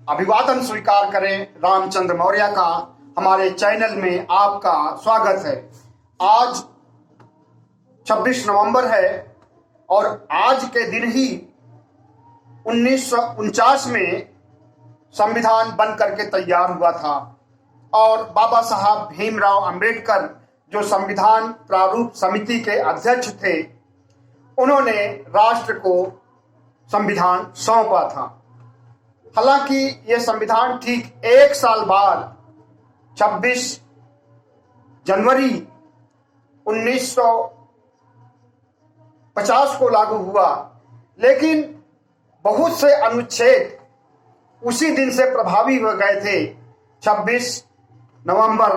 अभिवादन स्वीकार करें रामचंद्र मौर्य का। हमारे चैनल में आपका स्वागत है। आज 26 नवंबर है और आज के दिन ही 1949 में संविधान बन करके तैयार हुआ था और बाबा साहब भीमराव अंबेडकर जो संविधान प्रारूप समिति के अध्यक्ष थे, उन्होंने राष्ट्र को संविधान सौंपा था। हालांकि यह संविधान ठीक एक साल बाद 26 जनवरी 1950 को लागू हुआ, लेकिन बहुत से अनुच्छेद उसी दिन से प्रभावी हो गए थे। 26 नवंबर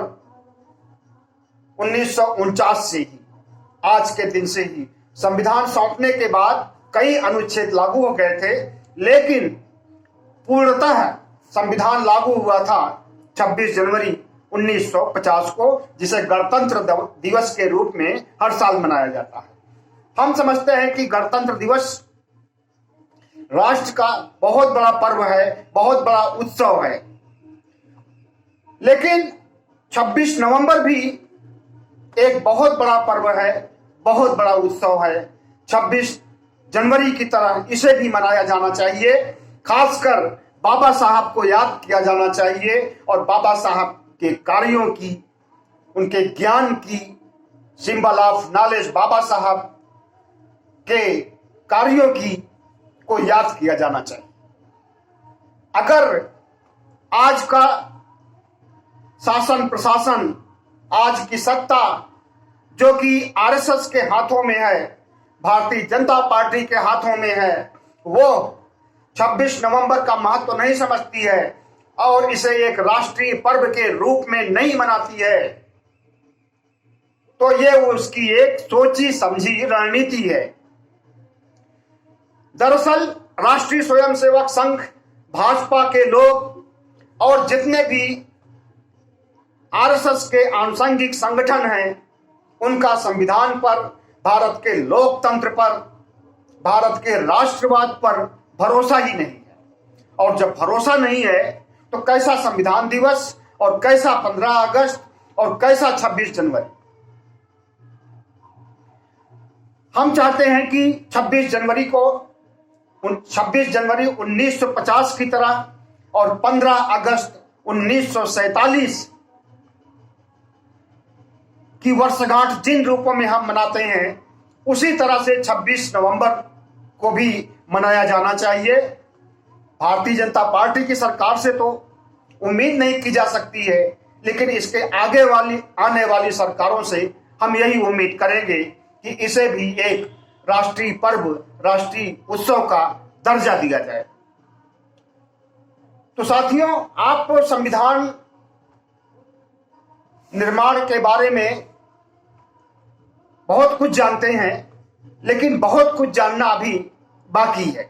1949 से ही, आज के दिन से ही संविधान सौंपने के बाद कई अनुच्छेद लागू हो गए थे, लेकिन पूर्णतः संविधान लागू हुआ था 26 जनवरी 1950 को, जिसे गणतंत्र दिवस के रूप में हर साल मनाया जाता है। हम समझते हैं कि गणतंत्र दिवस राष्ट्र का बहुत बड़ा पर्व है, बहुत बड़ा उत्सव है, लेकिन 26 नवंबर भी एक बहुत बड़ा पर्व है, बहुत बड़ा उत्सव है। 26 जनवरी की तरह इसे भी मनाया जाना चाहिए। खासकर बाबा साहब को याद किया जाना चाहिए और बाबा साहब के कार्यों की, उनके ज्ञान की, सिंबल ऑफ नॉलेज बाबा साहब के कार्यों की को याद किया जाना चाहिए। अगर आज का शासन प्रशासन, आज की सत्ता जो कि आरएसएस के हाथों में है, भारतीय जनता पार्टी के हाथों में है, वो 26 नवंबर का महत्व नहीं समझती है और इसे एक राष्ट्रीय पर्व के रूप में नहीं मनाती है, तो ये उसकी एक सोची समझी रणनीति है। दरअसल राष्ट्रीय स्वयंसेवक संघ, भाजपा के लोग और जितने भी आरएसएस के आनुषंगिक संगठन हैं, उनका संविधान पर, भारत के लोकतंत्र पर, भारत के राष्ट्रवाद पर भरोसा ही नहीं है। और जब भरोसा नहीं है तो कैसा संविधान दिवस और कैसा 15 अगस्त और कैसा 26 जनवरी। हम चाहते हैं कि 26 जनवरी 1950 की तरह और 15 अगस्त 1947 की वर्षगांठ जिन रूपों में हम मनाते हैं, उसी तरह से 26 नवंबर को भी मनाया जाना चाहिए। भारतीय जनता पार्टी की सरकार से तो उम्मीद नहीं की जा सकती है, लेकिन इसके आने वाली सरकारों से हम यही उम्मीद करेंगे कि इसे भी एक राष्ट्रीय पर्व, राष्ट्रीय उत्सव का दर्जा दिया जाए। तो साथियों, आप संविधान निर्माण के बारे में बहुत कुछ जानते हैं, लेकिन बहुत कुछ जानना अभी बाकी है।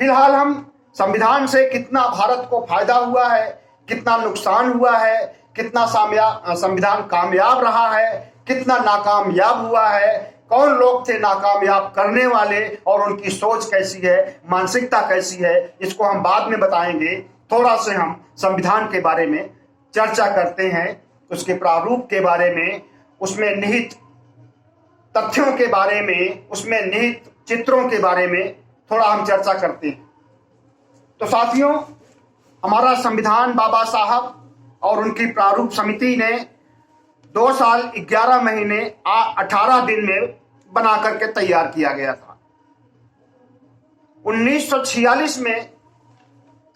फिलहाल हम संविधान से कितना भारत को फायदा हुआ है, कितना नुकसान हुआ है, कितना संविधान कामयाब रहा है, कितना नाकामयाब हुआ है, कौन लोग थे नाकामयाब करने वाले और उनकी सोच कैसी है, मानसिकता कैसी है, इसको हम बाद में बताएंगे। थोड़ा से हम संविधान के बारे में चर्चा करते हैं, उसके प्रारूप के बारे में, उसमें निहित तथ्यों के बारे में, उसमें निहित चित्रों के बारे में थोड़ा हम चर्चा करते हैं। तो साथियों, हमारा संविधान बाबा साहब और उनकी प्रारूप समिति ने 2 साल 11 महीने 18 दिन में बना करके तैयार किया गया था। 1946 में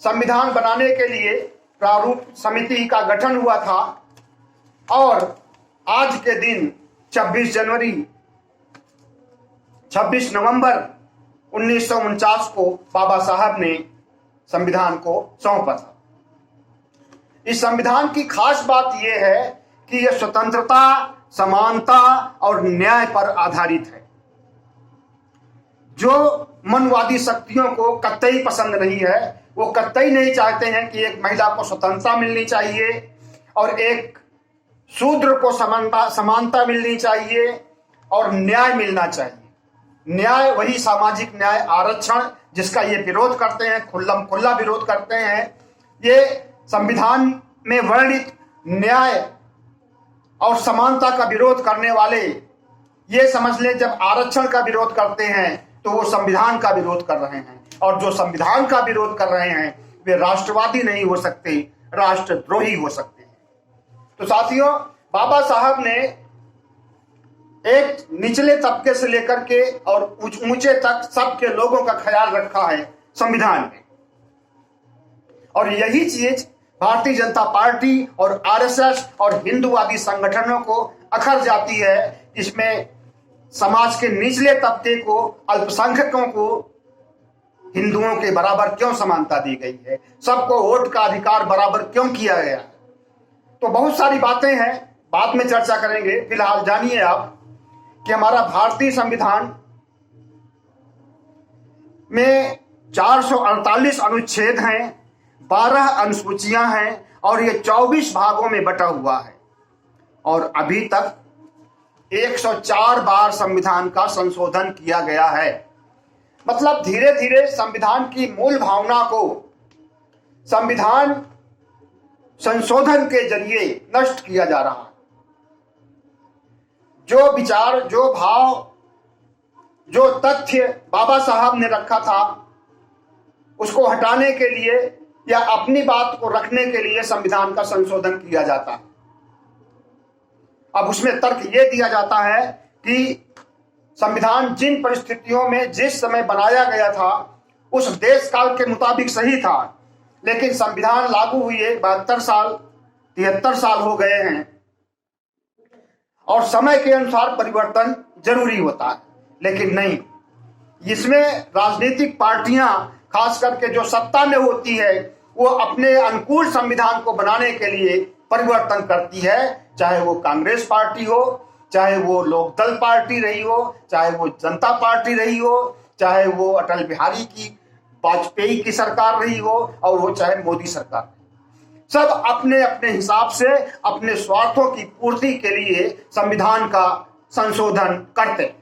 संविधान बनाने के लिए प्रारूप समिति का गठन हुआ था और आज के दिन 26 नवंबर 1949 को बाबा साहब ने संविधान को सौंपा था। इस संविधान की खास बात यह है कि यह स्वतंत्रता, समानता और न्याय पर आधारित है, जो मनवादी शक्तियों को कतई पसंद नहीं है। वो कतई नहीं चाहते हैं कि एक महिला को स्वतंत्रता मिलनी चाहिए और एक शूद्र को समानता मिलनी चाहिए और न्याय मिलना चाहिए। न्याय, वही सामाजिक न्याय, आरक्षण जिसका ये विरोध करते हैं, खुल्लम खुल्ला विरोध करते हैं। ये संविधान में वर्णित न्याय और समानता का विरोध करने वाले ये समझ ले जब आरक्षण का विरोध करते हैं तो वो संविधान का विरोध कर रहे हैं, और जो संविधान का विरोध कर रहे हैं वे राष्ट्रवादी नहीं हो सकते, राष्ट्रद्रोही हो सकते हैं। तो साथियों, बाबा साहब ने एक निचले तबके से लेकर के और ऊंचे तक सबके लोगों का ख्याल रखा है संविधान में, और यही चीज भारतीय जनता पार्टी और आरएसएस और हिंदूवादी संगठनों को अखर जाती है। इसमें समाज के निचले तबके को, अल्पसंख्यकों को हिंदुओं के बराबर क्यों समानता दी गई है, सबको वोट का अधिकार बराबर क्यों किया गया। तो बहुत सारी बातें हैं, बाद में चर्चा करेंगे। फिलहाल जानिए आप कि हमारा भारतीय संविधान में 448 अनुच्छेद हैं, 12 अनुसूचियां हैं, और ये 24 भागों में बटा हुआ है, और अभी तक 104 बार संविधान का संशोधन किया गया है। मतलब धीरे धीरे संविधान की मूल भावना को संविधान संशोधन के जरिए नष्ट किया जा रहा है। जो विचार, जो भाव, जो तथ्य बाबा साहब ने रखा था, उसको हटाने के लिए या अपनी बात को रखने के लिए संविधान का संशोधन किया जाता है। अब उसमें तर्क यह दिया जाता है कि संविधान जिन परिस्थितियों में जिस समय बनाया गया था उस देश काल के मुताबिक सही था, लेकिन संविधान लागू हुए 72 साल 73 साल हो गए हैं, और समय के अनुसार परिवर्तन जरूरी होता है। लेकिन नहीं, इसमें राजनीतिक पार्टियां खास करके जो सत्ता में होती है वो अपने अनुकूल संविधान को बनाने के लिए परिवर्तन करती है, चाहे वो कांग्रेस पार्टी हो, चाहे वो लोकदल पार्टी रही हो, चाहे वो जनता पार्टी रही हो, चाहे वो अटल बिहारी की वाजपेयी की सरकार रही हो, और वो चाहे मोदी सरकार। सब अपने अपने हिसाब से अपने स्वार्थों की पूर्ति के लिए संविधान का संशोधन करते हैं।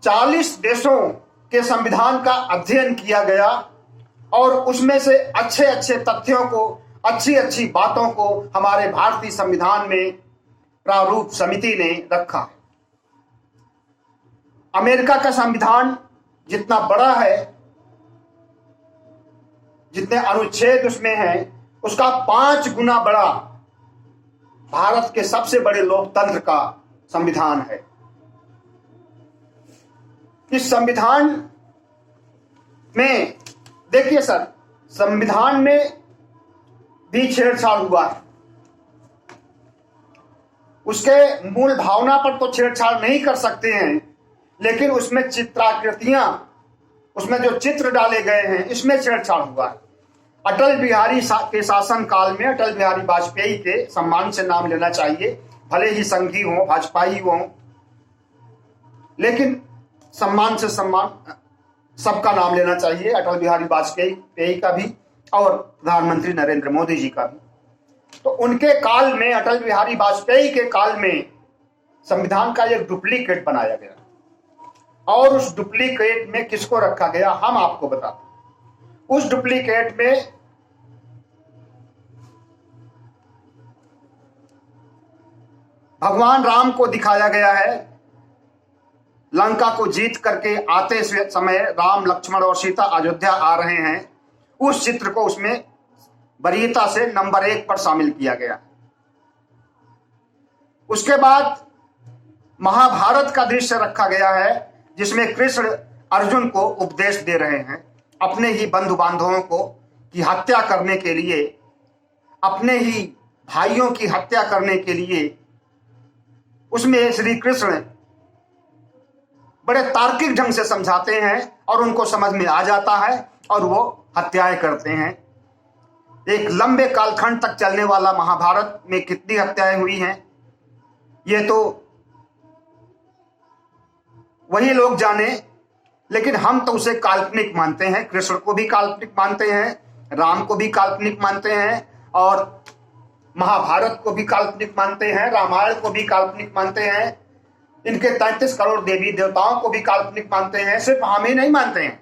40 देशों के संविधान का अध्ययन किया गया, और उसमें से अच्छे अच्छे तथ्यों को, अच्छी अच्छी बातों को हमारे भारतीय संविधान में प्रारूप समिति ने रखा है। अमेरिका का संविधान जितना बड़ा है, जितने अनुच्छेद उसमें हैं, उसका 5 गुना बड़ा भारत के सबसे बड़े लोकतंत्र का संविधान है। इस संविधान में देखिए सर, संविधान में भी छेड़छाड़ हुआ है। उसके मूल भावना पर तो छेड़छाड़ नहीं कर सकते हैं, लेकिन उसमें चित्राकृतियां, उसमें जो चित्र डाले गए हैं, इसमें छेड़छाड़ हुआ है। अटल बिहारी के शासन काल में अटल बिहारी वाजपेयी के सम्मान से नाम लेना चाहिए, भले ही संघी हो, भाजपाई हो, लेकिन सम्मान से सम्मान सबका नाम लेना चाहिए, अटल बिहारी वाजपेयी का भी और प्रधानमंत्री नरेंद्र मोदी जी का भी। तो उनके काल में, अटल बिहारी वाजपेयी के काल में संविधान का एक डुप्लीकेट बनाया गया, और उस डुप्लीकेट में किसको रखा गया हम आपको बताते हैं। उस डुप्लीकेट में भगवान राम को दिखाया गया है, लंका को जीत करके आते समय राम, लक्ष्मण और सीता अयोध्या आ रहे हैं। उस चित्र को उसमें वरीयता से नंबर 1 पर शामिल किया गया। उसके बाद महाभारत का दृश्य रखा गया है, जिसमें कृष्ण अर्जुन को उपदेश दे रहे हैं अपने ही बंधु बांधवों को की हत्या करने के लिए, अपने ही भाइयों की हत्या करने के लिए। उसमें श्री कृष्ण बड़े तार्किक ढंग से समझाते हैं और उनको समझ में आ जाता है और वो हत्याएं करते हैं। एक लंबे कालखंड तक चलने वाला महाभारत में कितनी हत्याएं हुई हैं ये तो वही लोग जाने, लेकिन हम तो उसे काल्पनिक मानते हैं। कृष्ण को भी काल्पनिक मानते हैं, राम को भी काल्पनिक मानते हैं, और महाभारत को भी काल्पनिक मानते हैं, रामायण को भी काल्पनिक मानते हैं। इनके 33 करोड़ देवी देवताओं को भी काल्पनिक मानते हैं, सिर्फ हम ही नहीं मानते हैं।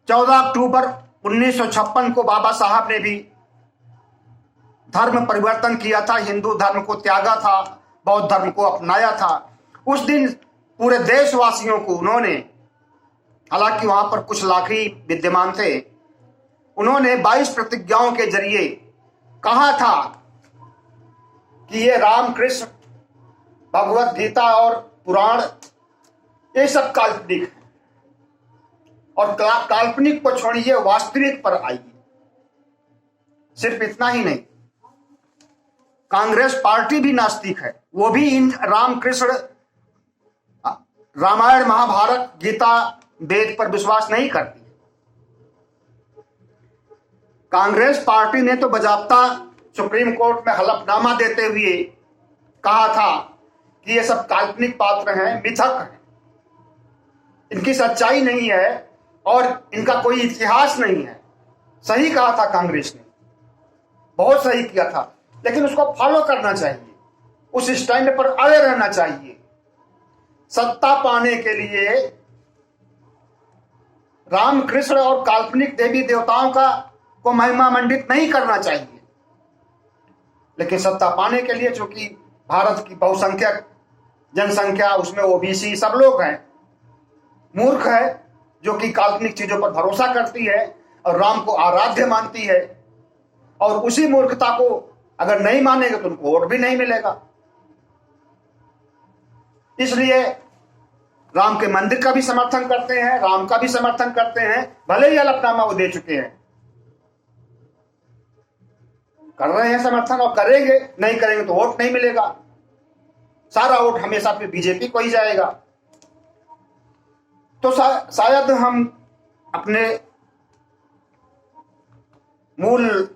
14 अक्टूबर 1956 को बाबा साहब ने भी धर्म परिवर्तन किया था, हिंदू धर्म को त्यागा था, बौद्ध धर्म को अपनाया था। उस दिन पूरे देशवासियों को उन्होंने, हालांकि वहां पर कुछ लाख ही विद्यमान थे, उन्होंने 22 प्रतिज्ञाओं के जरिए कहा था कि ये रामकृष्ण, भगवत गीता और पुराण ये सब काल्पनिक है, और काल्पनिक को छोड़िए, वास्तविक पर आइए। सिर्फ इतना ही नहीं, कांग्रेस पार्टी भी नास्तिक है, वो भी इन रामकृष्ण, रामायण, महाभारत, गीता, वेद पर विश्वास नहीं करती। कांग्रेस पार्टी ने तो बजाबता सुप्रीम कोर्ट में हलफनामा देते हुए कहा था कि ये सब काल्पनिक पात्र हैं, मिथक हैं, इनकी सच्चाई नहीं है और इनका कोई इतिहास नहीं है। सही कहा था कांग्रेस ने, बहुत सही किया था, लेकिन उसको फॉलो करना चाहिए, उस स्टैंड पर अड़े रहना चाहिए। सत्ता पाने के लिए रामकृष्ण और काल्पनिक देवी देवताओं का को महिमा मंडित नहीं करना चाहिए, लेकिन सत्ता पाने के लिए, चूंकि भारत की बहुसंख्यक जनसंख्या, उसमें ओबीसी सब लोग हैं, मूर्ख है जो कि काल्पनिक चीजों पर भरोसा करती है और राम को आराध्य मानती है, और उसी मूर्खता को अगर नहीं मानेंगे तो उनको वोट भी नहीं मिलेगा। इसलिए राम के मंदिर का भी समर्थन करते हैं, राम का भी समर्थन करते हैं, भले ही हलफनामा वो दे चुके हैं, कर रहे हैं समर्थन, और करेंगे, नहीं करेंगे तो वोट नहीं मिलेगा, सारा वोट हमेशा फिर बीजेपी को ही जाएगा। तो शायद हम अपने मूल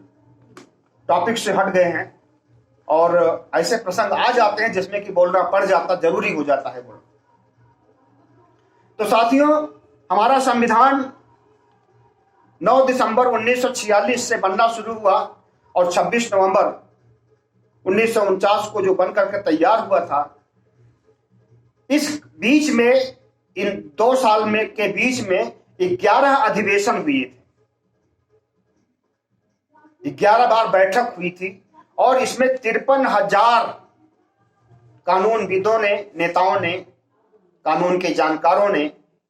टॉपिक से हट गए हैं और ऐसे प्रसंग आ जाते हैं जिसमें कि बोलना पड़ जाता, जरूरी हो जाता है बोलना। तो साथियों, हमारा संविधान 9 दिसंबर 1946 से बनना शुरू हुआ और 26 नवंबर 1949 को जो बन करके तैयार हुआ था, इस बीच में, इन 2 साल में के बीच में 11 अधिवेशन हुए थे, 11 बार बैठक हुई थी, और इसमें 53,000 कानूनविदों ने, नेताओं ने, कानून के जानकारों ने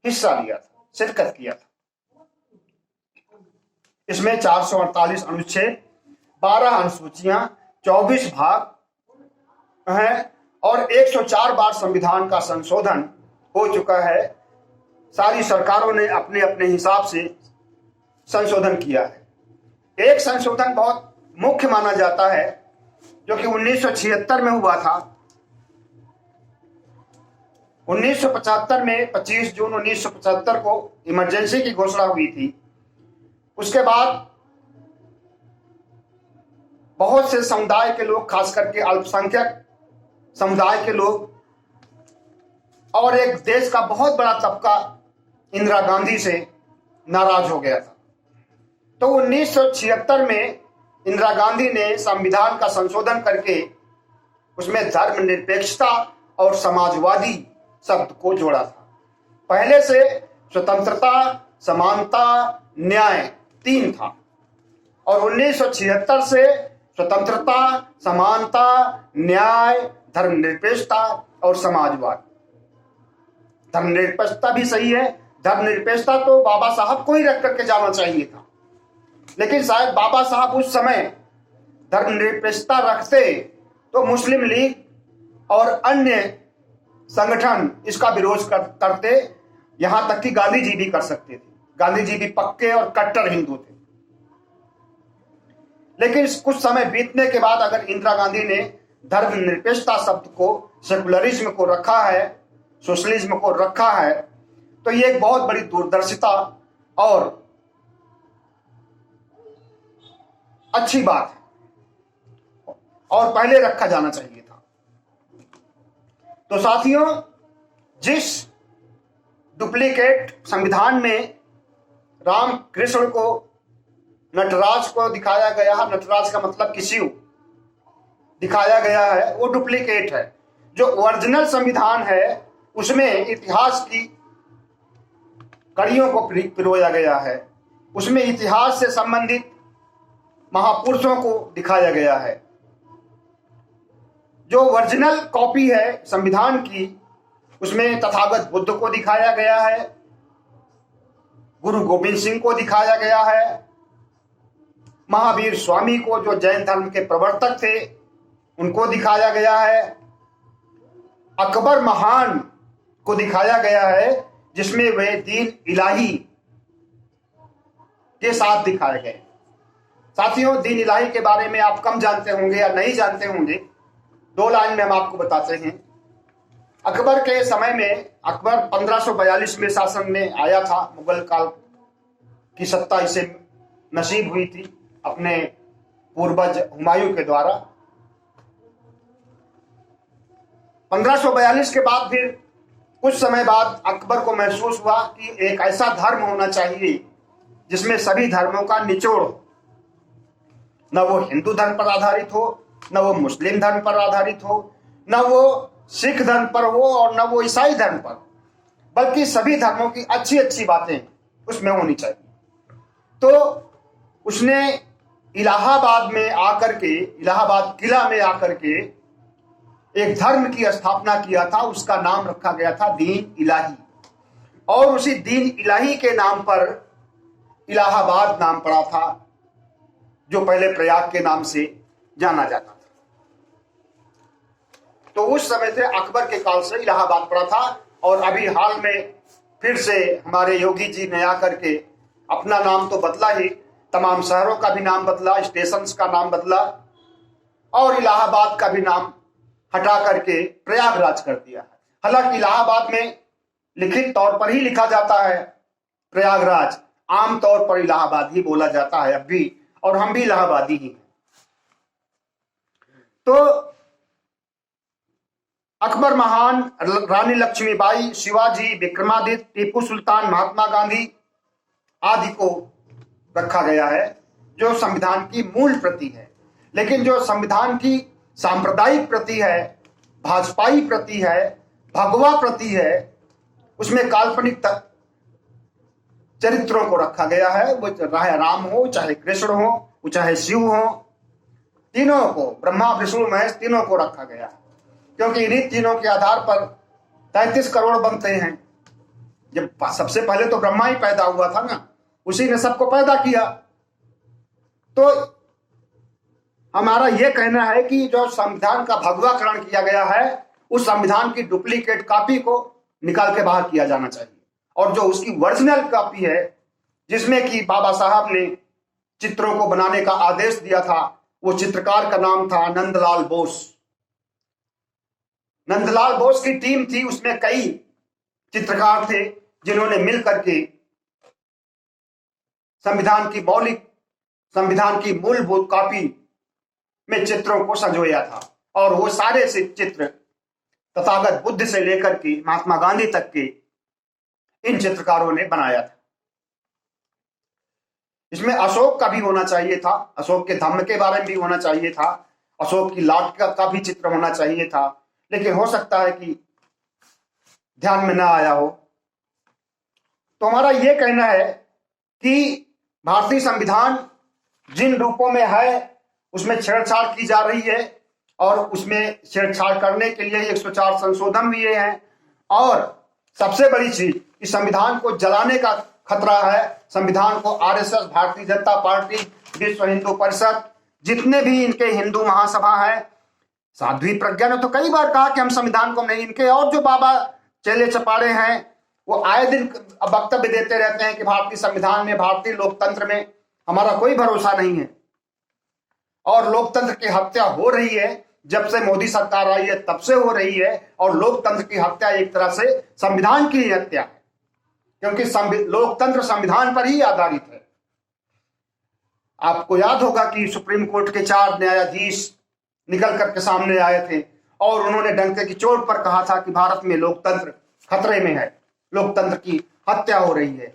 हिस्सा लिया था, शिरकत किया था। इसमें 448 अनुच्छेद, 12 अनुसूचियां, 24 भाग हैं और 104 बार संविधान का संशोधन हो चुका है। सारी सरकारों ने अपने अपने हिसाब से संशोधन किया है। एक संशोधन बहुत मुख्य माना जाता है, जो कि 1976 में हुआ था। 1975 में 25 जून 1975 को इमरजेंसी की घोषणा हुई थी। उसके बाद बहुत से समुदाय के लोग, खास करके अल्पसंख्यक समुदाय के लोग, और एक देश का बहुत बड़ा तबका इंदिरा गांधी से नाराज हो गया था। तो 1976 में इंदिरा गांधी ने संविधान का संशोधन करके उसमें धर्मनिरपेक्षता और समाजवादी शब्द को जोड़ा था। पहले से स्वतंत्रता, समानता, न्याय 3 था, और 1976 से स्वतंत्रता, समानता, न्याय, धर्मनिरपेक्षता और समाजवाद। धर्मनिरपेक्षता भी सही है, धर्मनिरपेक्षता तो बाबा साहब को ही रख करके जाना चाहिए था, लेकिन शायद बाबा साहब उस समय धर्मनिरपेक्षता रखते तो मुस्लिम लीग और अन्य संगठन इसका विरोध करते, यहां तक कि गांधी जी भी कर सकते थे। गांधी जी भी पक्के और कट्टर हिंदू थे। लेकिन कुछ समय बीतने के बाद अगर इंदिरा गांधी ने धर्मनिरपेक्षता शब्द को, सेकुलरिज्म को रखा है, सोशलिज्म को रखा है, तो ये एक बहुत बड़ी दूरदर्शिता और अच्छी बात है, और पहले रखा जाना चाहिए था। तो साथियों, जिस डुप्लीकेट संविधान में राम कृष्ण को, नटराज को दिखाया गया है, नटराज का मतलब कि शिव दिखाया गया है, वो डुप्लीकेट है। जो ओरिजिनल संविधान है उसमें इतिहास की कड़ियों को पिरोया गया है, उसमें इतिहास से संबंधित महापुरुषों को दिखाया गया है। जो ओरिजिनल कॉपी है संविधान की, उसमें तथागत बुद्ध को दिखाया गया है, गुरु गोविंद सिंह को दिखाया गया है, महावीर स्वामी को जो जैन धर्म के प्रवर्तक थे उनको दिखाया गया है, अकबर महान को दिखाया गया है जिसमें वे दीन इलाही के साथ दिखाए गए। साथियों, दीन इलाही के बारे में आप कम जानते होंगे या नहीं जानते होंगे, 2 लाइन में हम आपको बताते हैं। अकबर के समय में, अकबर 1542 में शासन में आया था। मुगल काल की सत्ता इसे नसीब हुई थी अपने पूर्वज हुमायूं के द्वारा। 1542 के बाद फिर कुछ समय बाद अकबर को महसूस हुआ कि एक ऐसा धर्म होना चाहिए जिसमें सभी धर्मों का निचोड़ हो, न वो हिंदू धर्म पर आधारित हो, न वो मुस्लिम धर्म पर आधारित हो, न वो सिख धर्म पर हो और न वो ईसाई धर्म पर, बल्कि सभी धर्मों की अच्छी अच्छी बातें उसमें होनी चाहिए। तो उसने इलाहाबाद में आकर के, इलाहाबाद किला में आकर के एक धर्म की स्थापना किया था। उसका नाम रखा गया था दीन इलाही, और उसी दीन इलाही के नाम पर इलाहाबाद नाम पड़ा था, जो पहले प्रयाग के नाम से जाना जाता था। तो उस समय से अकबर के काल से इलाहाबाद पड़ा था, और अभी हाल में फिर से हमारे योगी जी ने आकर के अपना नाम तो बदला ही, तमाम शहरों का भी नाम बदला, स्टेशंस का नाम बदला, और इलाहाबाद का भी नाम हटा करके प्रयागराज कर दिया है। हालांकि इलाहाबाद में लिखित तौर पर ही लिखा जाता है प्रयागराज, आम तौर पर इलाहाबाद ही बोला जाता है अब भी, और हम भी इलाहाबादी ही हैं। तो अकबर महान, रानी लक्ष्मीबाई, शिवाजी, विक्रमादित्य, टीपू सुल्तान, महात्मा गांधी आदि को रखा गया है जो संविधान की मूल प्रति है। लेकिन जो संविधान की सांप्रदायिक प्रति है, भाजपाई प्रति है, भगवा प्रति है, उसमें काल्पनिक चरित्रों को रखा गया है। वो चाहे राम हो, चाहे कृष्ण हो, वो चाहे शिव हो, तीनों को, ब्रह्मा विष्णु महेश तीनों को रखा गया है, क्योंकि इन्हीं तीनों के आधार पर 33 करोड़ बनते हैं। जब सबसे पहले तो ब्रह्मा ही पैदा हुआ था ना, उसी ने सबको पैदा किया। तो हमारा यह कहना है कि जो संविधान का भगवाकरण किया गया है, उस संविधान की डुप्लीकेट कॉपी को निकाल के बाहर किया जाना चाहिए, और जो उसकी ओरिजिनल कॉपी है, जिसमें कि बाबा साहब ने चित्रों को बनाने का आदेश दिया था, वो चित्रकार का नाम था नंदलाल बोस। नंदलाल बोस की टीम थी, उसमें कई चित्रकार थे जिन्होंने मिलकर के संविधान की मूलभूत कॉपी में चित्रों को संजोया था, और वो सारे से चित्र तथागत बुद्ध से लेकर के महात्मा गांधी तक के इन चित्रकारों ने बनाया था। इसमें अशोक का भी होना चाहिए था, अशोक के धम्म के बारे में भी होना चाहिए था, अशोक की लाट का भी चित्र होना चाहिए था, लेकिन हो सकता है कि ध्यान में ना आया हो। तो हमारा यह कहना है कि भारतीय संविधान जिन रूपों में है उसमें छेड़छाड़ की जा रही है, और उसमें छेड़छाड़ करने के लिए 104 संशोधन हुए हैं, और सबसे बड़ी चीज, इस संविधान को जलाने का खतरा है। संविधान को आरएसएस, भारतीय जनता पार्टी, विश्व हिंदू परिषद, जितने भी इनके हिंदू महासभा है, साध्वी प्रज्ञा ने तो कई बार कहा कि हम संविधान को नहीं, इनके और जो बाबा चेले चपाड़े हैं वो आए दिन वक्तव्य देते रहते हैं कि भारतीय संविधान में, भारतीय लोकतंत्र में हमारा कोई भरोसा नहीं है, और लोकतंत्र की हत्या हो रही है। जब से मोदी सरकार आई है तब से हो रही है, और लोकतंत्र की हत्या एक तरह से संविधान की ही हत्या है, क्योंकि लोकतंत्र संविधान पर ही आधारित है। आपको याद होगा कि सुप्रीम कोर्ट के 4 न्यायाधीश निकल करके सामने आए थे, और उन्होंने डंके की चोट पर कहा था कि भारत में लोकतंत्र खतरे में है, लोकतंत्र की हत्या हो रही है।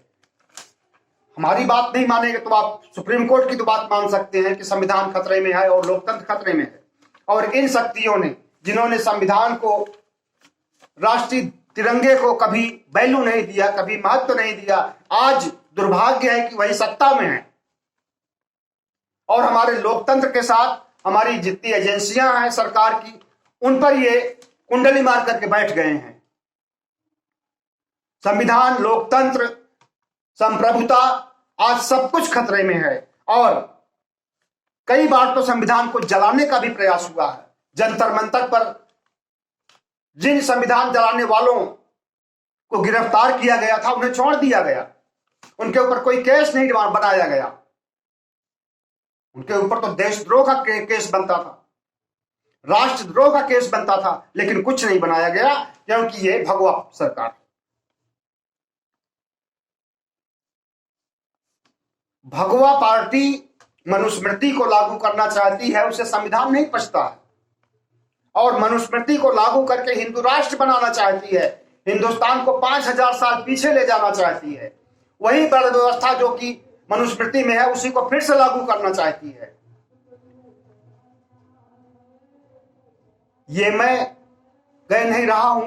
हमारी बात नहीं मानेंगे तो आप सुप्रीम कोर्ट की तो बात मान सकते हैं कि संविधान खतरे में है और लोकतंत्र खतरे में है। और इन शक्तियों ने जिन्होंने संविधान को, राष्ट्रीय तिरंगे को कभी वैल्यू नहीं दिया, कभी महत्व नहीं दिया, आज दुर्भाग्य है कि वही सत्ता में है और हमारे लोकतंत्र के साथ हमारी जितनी एजेंसियां हैं सरकार की, उन पर ये कुंडली मार करके बैठ गए हैं। संविधान, लोकतंत्र, संप्रभुता, आज सब कुछ खतरे में है और कई बार तो संविधान को जलाने का भी प्रयास हुआ है। जंतर मंतर पर जिन संविधान जलाने वालों को गिरफ्तार किया गया था, उन्हें छोड़ दिया गया, उनके ऊपर कोई केस नहीं बनाया गया। उनके ऊपर तो देशद्रोह का केस बनता था, राष्ट्रद्रोह का केस बनता था, लेकिन कुछ नहीं बनाया गया क्योंकि ये भगवा सरकार है। भगवा पार्टी मनुस्मृति को लागू करना चाहती है, उसे संविधान नहीं पछता है और मनुस्मृति को लागू करके हिंदू राष्ट्र बनाना चाहती है, हिंदुस्तान को 5000 साल पीछे ले जाना चाहती है। वही वर्ण व्यवस्था जो कि मनुस्मृति में है, उसी को फिर से लागू करना चाहती है। ये मैं कह नहीं रहा हूं,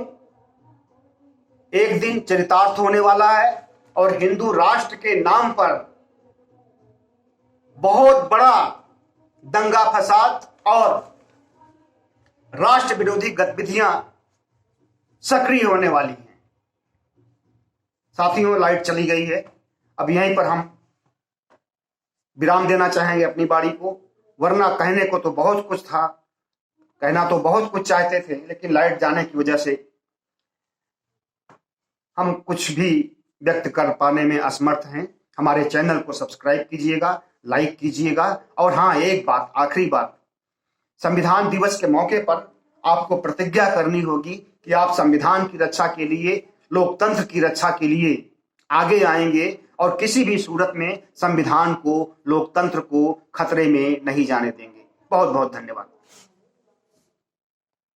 एक दिन चरितार्थ होने वाला है और हिंदू राष्ट्र के नाम पर बहुत बड़ा दंगा फसाद और राष्ट्र विरोधी गतिविधियां सक्रिय होने वाली हैं। साथियों, लाइट चली गई है, अब यहीं पर हम विराम देना चाहेंगे अपनी बारी को, वरना कहने को तो बहुत कुछ था, कहना तो बहुत कुछ चाहते थे, लेकिन लाइट जाने की वजह से हम कुछ भी व्यक्त कर पाने में असमर्थ हैं। हमारे चैनल को सब्सक्राइब कीजिएगा, लाइक कीजिएगा और हाँ, एक बात, आखिरी बात, संविधान दिवस के मौके पर आपको प्रतिज्ञा करनी होगी कि आप संविधान की रक्षा के लिए, लोकतंत्र की रक्षा के लिए आगे आएंगे और किसी भी सूरत में संविधान को, लोकतंत्र को खतरे में नहीं जाने देंगे। बहुत बहुत धन्यवाद।